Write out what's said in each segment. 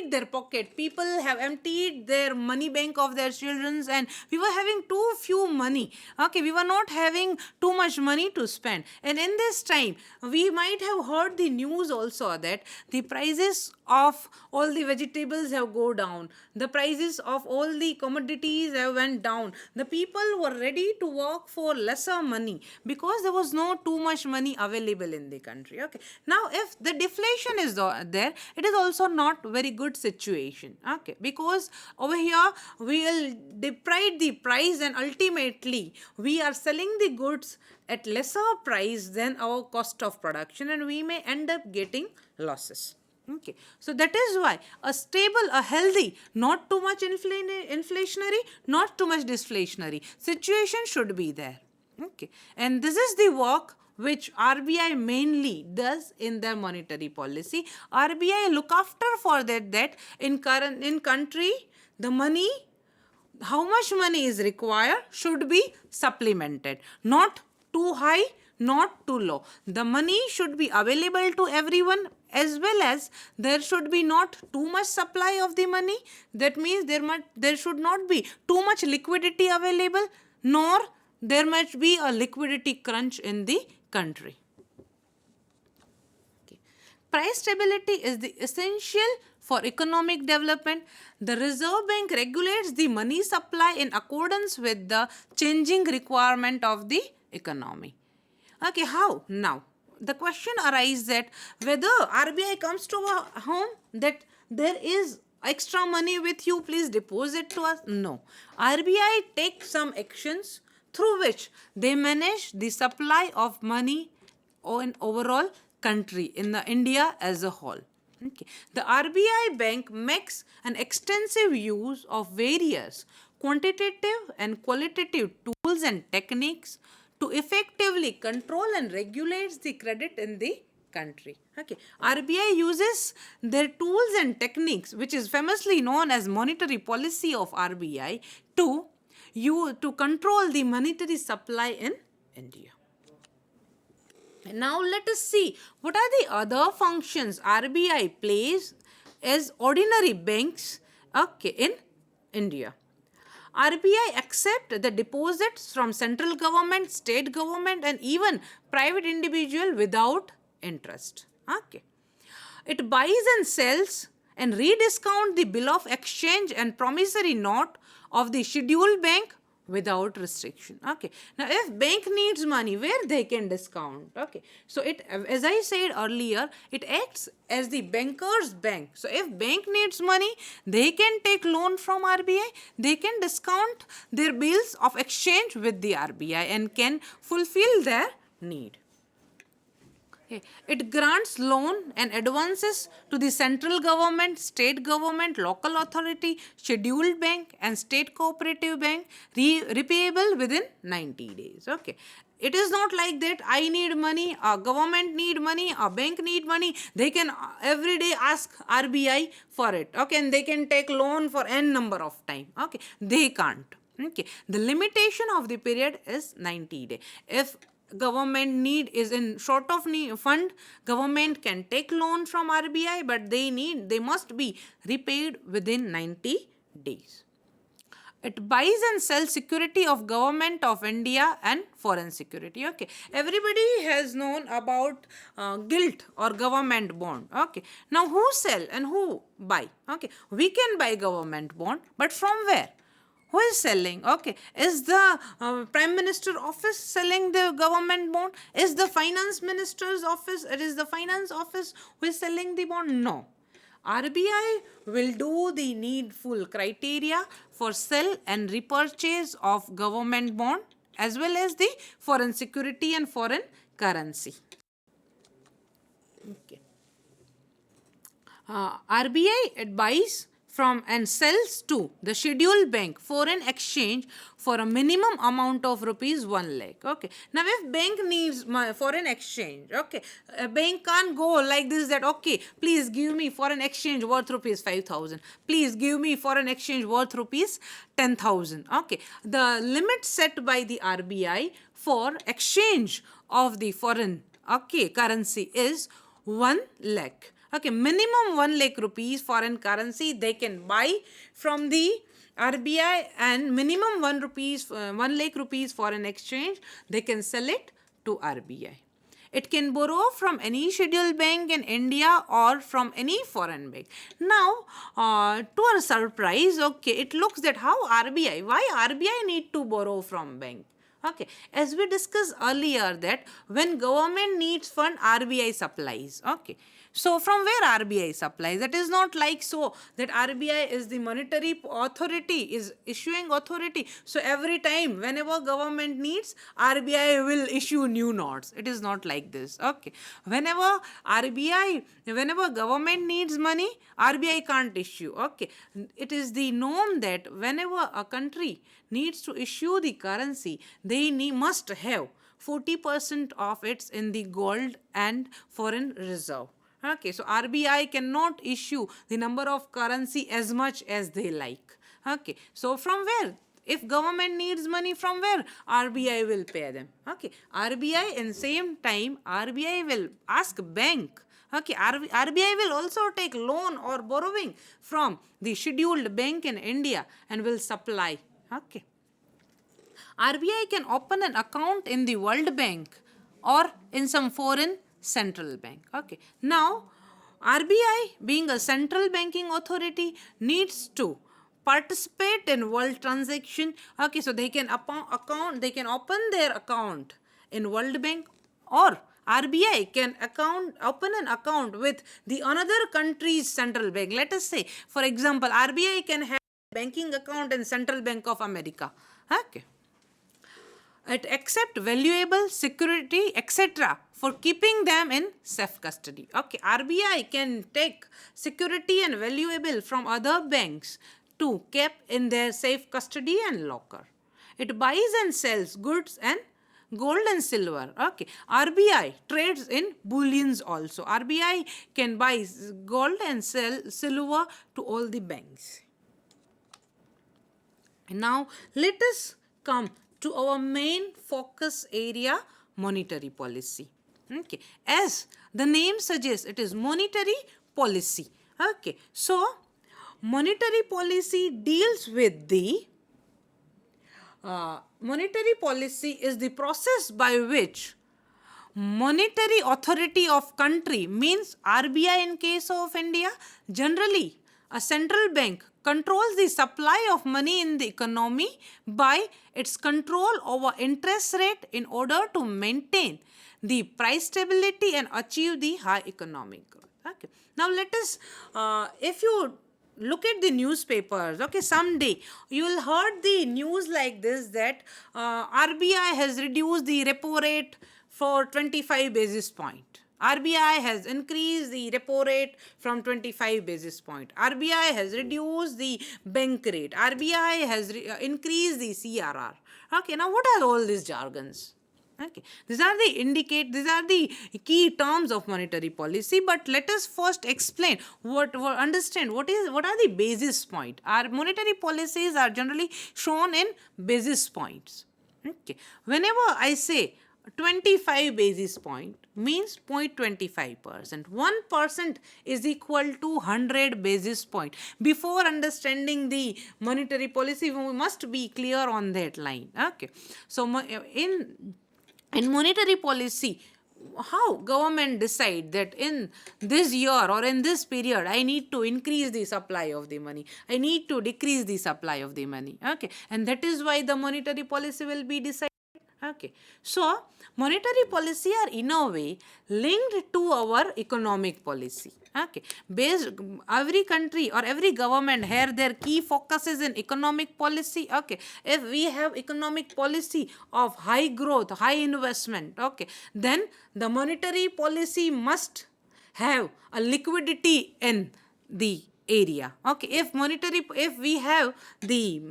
their pocket. People have emptied their money bank of their children's, and we were having too few money. Okay, we were not having too much money to spend. And in this time, we might have heard the news also that the prices of all the vegetables have go down. The prices of all the commodities have went down. The people were ready to work for lesser money because there was no too much money available in the country. Okay, now if the deflation is there, it is also not very good situation. Okay, because over here we will deprive the price, and ultimately we are selling the goods at lesser price than our cost of production, and we may end up getting losses. Okay, so that is why a stable, a healthy, not too much inflationary, not too much deflationary situation should be there. Okay, and this is the work which RBI mainly does in their monetary policy. RBI look after for that in country the money, how much money is required should be supplemented, not too high, not too low. The money should be available to everyone, as well as there should be not too much supply of the money. That means there should not be too much liquidity available, nor there must be a liquidity crunch in the country. Okay. Price stability is the essential for economic development. The Reserve Bank regulates the money supply in accordance with the changing requirement of the economy. Okay, how? Now, the question arises that whether RBI comes to a home that there is extra money with you, please deposit to us. No. RBI takes some actions through which they manage the supply of money in overall country, in the India as a whole. Okay. The RBI bank makes an extensive use of various quantitative and qualitative tools and techniques to effectively control and regulate the credit in the country. Okay. RBI uses their tools and techniques, which is famously known as monetary policy of RBI, to control the monetary supply in India. Now let us see what are the other functions RBI plays as ordinary banks, okay, in India. RBI accept the deposits from central government, state government, and even private individual without interest. Okay. It buys and sells and rediscount the bill of exchange and promissory note of the scheduled bank without restriction. Okay. Now, if bank needs money, where they can discount? Okay. So, it, as I said earlier, it acts as the banker's bank. So, if bank needs money, they can take loan from RBI, they can discount their bills of exchange with the RBI and can fulfill their need. Okay. It grants loan and advances to the central government, state government, local authority, scheduled bank and state cooperative bank, repayable within 90 days. Okay. It is not like that I need money, a government need money, a bank need money. They can every day ask RBI for it. Okay. And they can take loan for n number of time. Okay. They can't. Okay. The limitation of the period is 90 days. If government need is in short of fund, government can take loan from RBI, but they must be repaid within 90 days. It buys and sells security of government of India and foreign security. Okay, everybody has known about gilt or government bond. Okay, now who sell and who buy? Okay, we can buy government bond, but from where? Who is selling? Okay. Is the Prime Minister office selling the government bond? Is the Finance Minister's office, it is the Finance office who is selling the bond? No. RBI will do the needful criteria for sell and repurchase of government bond as well as the foreign security and foreign currency. Okay. RBI buys from and sells to the scheduled bank foreign exchange for a minimum amount of rupees 1 lakh. Okay. Now, if bank needs foreign exchange, okay, a bank can't go like this that, okay, please give me foreign exchange worth rupees 5,000. Please give me foreign exchange worth rupees 10,000. Okay. The limit set by the RBI for exchange of the foreign, okay, currency is 1 lakh. Okay, minimum 1 lakh rupees foreign currency they can buy from the RBI, and minimum 1 lakh rupees foreign exchange they can sell it to RBI. It can borrow from any scheduled bank in India or from any foreign bank. Now, to our surprise, okay, it looks that how why RBI need to borrow from bank? Okay, as we discussed earlier that when government needs fund, RBI supplies. Okay, so from where RBI supplies? That is not like so that RBI is the monetary authority, is issuing authority. So every time whenever government needs, RBI will issue new notes. It is not like this. Okay, whenever government needs money, RBI can't issue. Okay, it is the norm that whenever a country needs to issue the currency, they must have 40% of it in the gold and foreign reserve. Okay, so RBI cannot issue the number of currency as much as they like. Okay, so from where? If government needs money, from where? RBI will pay them. Okay, RBI in same time, RBI will ask bank. Okay, RBI will also take loan or borrowing from the scheduled bank in India and will supply. Okay. RBI can open an account in the World Bank or in some foreign central bank. Okay. Now, RBI being a central banking authority needs to participate in world transaction. Okay, so they can open their account in World Bank, or RBI can open an account with the another country's central bank. Let us say, for example, RBI can have banking account in Central Bank of America. Okay. It accept valuable security, etc., for keeping them in safe custody. Okay, RBI can take security and valuable from other banks to keep in their safe custody and locker. It buys and sells goods and gold and silver. Okay, RBI trades in bullions also. RBI can buy gold and sell silver to all the banks. Now, let us come to our main focus area, monetary policy. Okay, as the name suggests, it is monetary policy. Okay, so monetary policy deals with the monetary policy is the process by which monetary authority of country, means RBI in case of India, generally a central bank controls the supply of money in the economy by its control over interest rate in order to maintain the price stability and achieve the high economic growth. Okay. Now let us, if you look at the newspapers, okay, someday you will heard the news like this that RBI has reduced the repo rate for 25 basis point. RBI has increased the repo rate from 25 basis point. RBI has reduced the bank rate. RBI has increased the CRR. Okay, now what are all these jargons? Okay, these are the key terms of monetary policy. But let us first explain understand what are the basis point. Our monetary policies are generally shown in basis points. Okay, whenever I say 25 basis point means 0.25%. 1% is equal to 100 basis point. Before understanding the monetary policy, we must be clear on that line. Okay, so in monetary policy, how government decide that in this year or in this period I need to increase the supply of the money, I need to decrease the supply of the money. Okay, and that is why the monetary policy will be decided. Okay, so monetary policy are in a way linked to our economic policy. Okay, based every country or every government here their key focus is in economic policy. Okay, if we have economic policy of high growth, high investment, okay, then the monetary policy must have a liquidity in the area. Okay, if we have the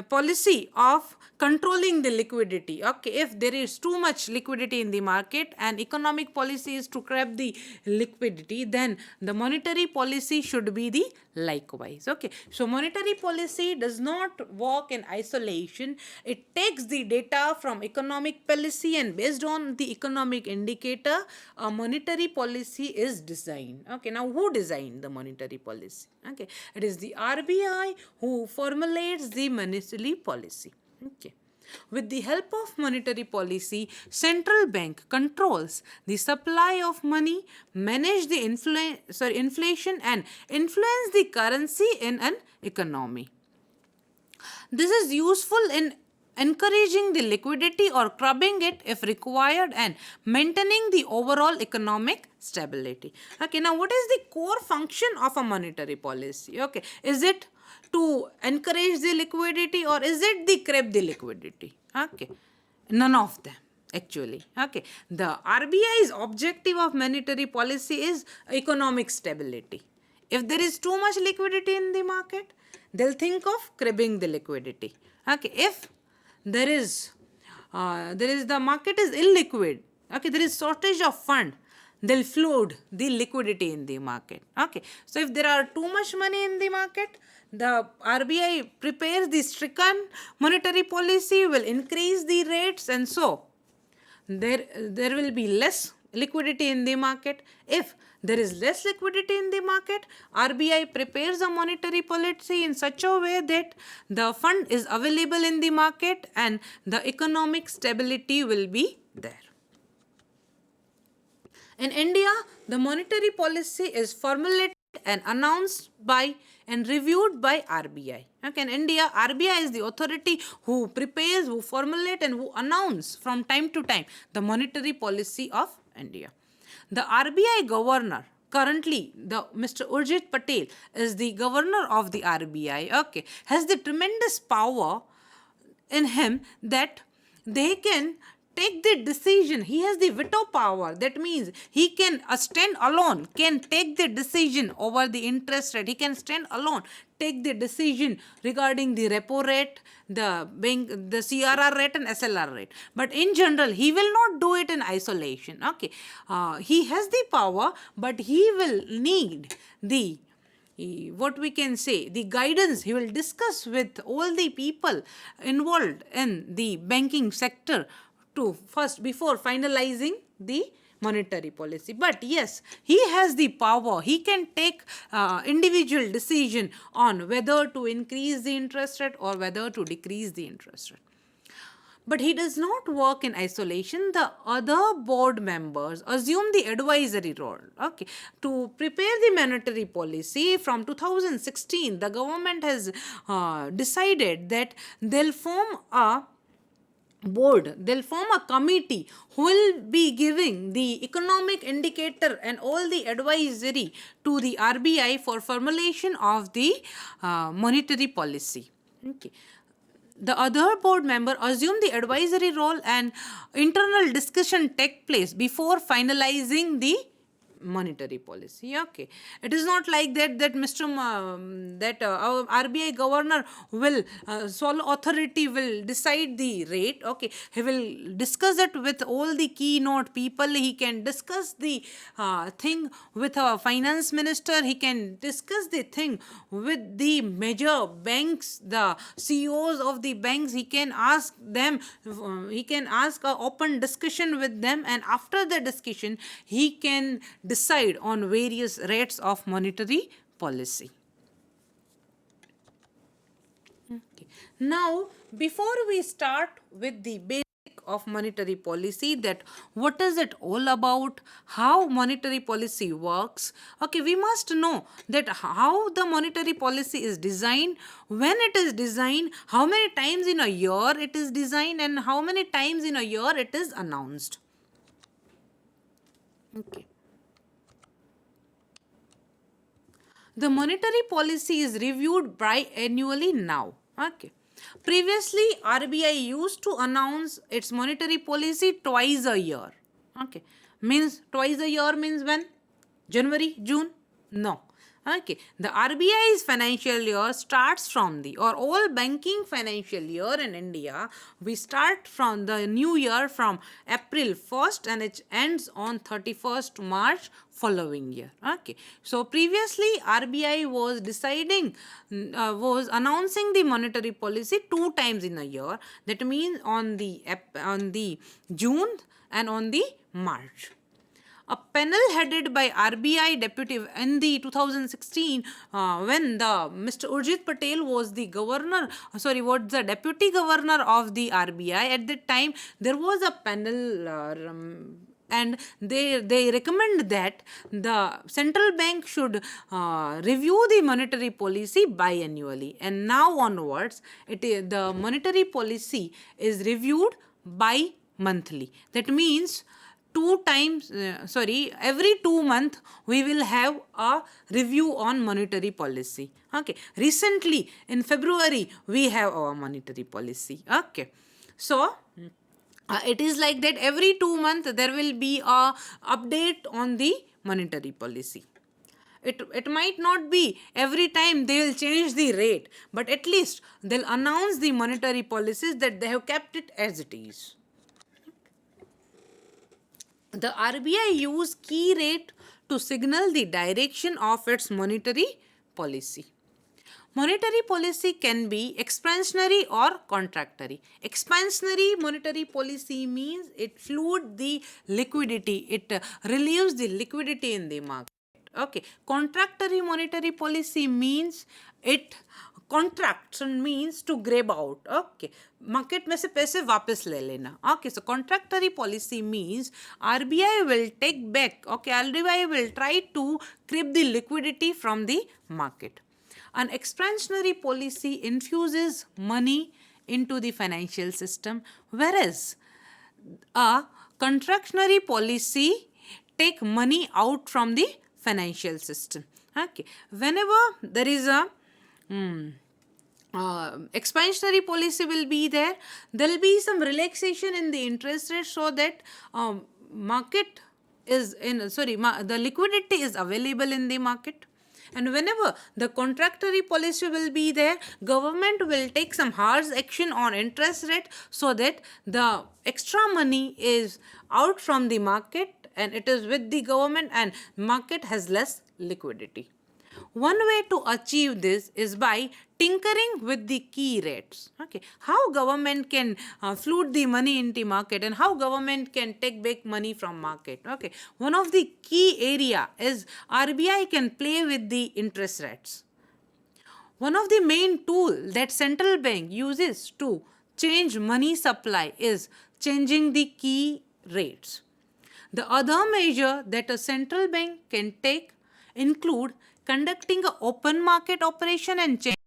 policy of controlling the liquidity, okay, if there is too much liquidity in the market and economic policy is to curb the liquidity, then the monetary policy should be the likewise. Okay, so monetary policy does not work in isolation. It takes the data from economic policy, and based on the economic indicator, a monetary policy is designed. Okay, now who designed the monetary policy? Okay, it is the RBI who formulates the monetary policy. Okay. With the help of monetary policy, central bank controls the supply of money, manage the inflation, and influence the currency in an economy. This is useful in encouraging the liquidity or curbing it if required, and maintaining the overall economic stability. Okay, now what is the core function of a monetary policy? Okay, is it to encourage the liquidity, or is it the curb the liquidity? Okay, none of them actually. Okay, the RBI's objective of monetary policy is economic stability. If there is too much liquidity in the market, they'll think of curbing the liquidity. Okay, if there is the market is illiquid, okay, there is shortage of fund, they'll flood the liquidity in the market. Okay, so if there are too much money in the market, the RBI prepares the stricken monetary policy, will increase the rates, and so there will be less liquidity in the market. If there is less liquidity in the market, RBI prepares a monetary policy in such a way that the fund is available in the market and the economic stability will be there. In India, the monetary policy is formulated and announced by and reviewed by RBI. Okay, in India, RBI is the authority who prepares, who formulate, and who announce from time to time the monetary policy of India. The RBI governor, currently the Mr. Urjit Patel is the governor of the RBI, okay, has the tremendous power in him that they can take the decision. He has the veto power. That means he can stand alone, can take the decision over the interest rate. He can stand alone, take the decision regarding the repo rate, the CRR rate and SLR rate. But in general, he will not do it in isolation. Okay, he has the power, but he will need the what we can say, the guidance. He will discuss with all the people involved in the banking sector to first before finalizing the monetary policy. But yes, he has the power. He can take individual decision on whether to increase the interest rate or whether to decrease the interest rate. But he does not work in isolation. The other board members assume the advisory role. Okay, to prepare the monetary policy from 2016, the government has decided that they'll form a board, they'll form a committee who will be giving the economic indicator and all the advisory to the RBI for formulation of the monetary policy. Okay. The other board member assume the advisory role, and internal discussion take place before finalizing the monetary policy. Okay, it is not like that our RBI governor will sole authority will decide the rate. Okay, he will discuss it with all the keynote people. He can discuss the thing with our finance minister. He can discuss the thing with the major banks, the CEOs of the banks. He can ask them, he can ask an open discussion with them, and after the discussion he can decide on various rates of monetary policy. Okay. Now, before we start with the basic of monetary policy, that what is it all about, how monetary policy works, okay, we must know that how the monetary policy is designed, when it is designed, how many times in a year it is designed, and how many times in a year it is announced. Okay. The monetary policy is reviewed biannually now. Okay. Previously, RBI used to announce its monetary policy twice a year. Okay. Means twice a year means when? January, June? No. Okay, the RBI's financial year starts from the, or all banking financial year in India, we start from the new year from April 1st and it ends on 31st March following year. Okay, so previously RBI was was announcing the monetary policy 2 times in a year. That means on the June and on the March. A panel headed by RBI deputy in the 2016 when the Mr. Urjit Patel was the deputy governor of the RBI. At that time there was a panel and they recommend that the central bank should review the monetary policy biannually, and now onwards the monetary policy is reviewed bi-monthly. That means every 2 months we will have a review on monetary policy. Okay, recently in February we have our monetary policy. Okay, so it is like that every 2 months there will be a update on the monetary policy. It might not be every time they will change the rate, but at least they'll announce the monetary policies that they have kept it as it is. The RBI use key rate to signal the direction of its monetary policy. Monetary policy can be expansionary or contractory. Expansionary monetary policy means it fluid the liquidity, it relieves the liquidity in the market. Okay, contractory monetary policy means it contraction means to grab out. Okay, market में से पैसे वापस ले लेना. Okay, so contractory policy means RBI will take back. Okay, RBI will try to grab the liquidity from the market. An expansionary policy infuses money into the financial system, whereas a contractionary policy take money out from the financial system. Okay, whenever there is a expansionary policy will be there will be some relaxation in the interest rate so that market is the liquidity is available in the market. And whenever the contractory policy will be there, government will take some harsh action on interest rate so that the extra money is out from the market and it is with the government and market has less liquidity. One way to achieve this is by tinkering with the key rates. Okay, how government can float the money into market and how government can take back money from market. Okay, one of the key area is RBI can play with the interest rates. One of the main tool that central bank uses to change money supply is changing the key rates. The other measure that a central bank can take include conducting an open market operation and change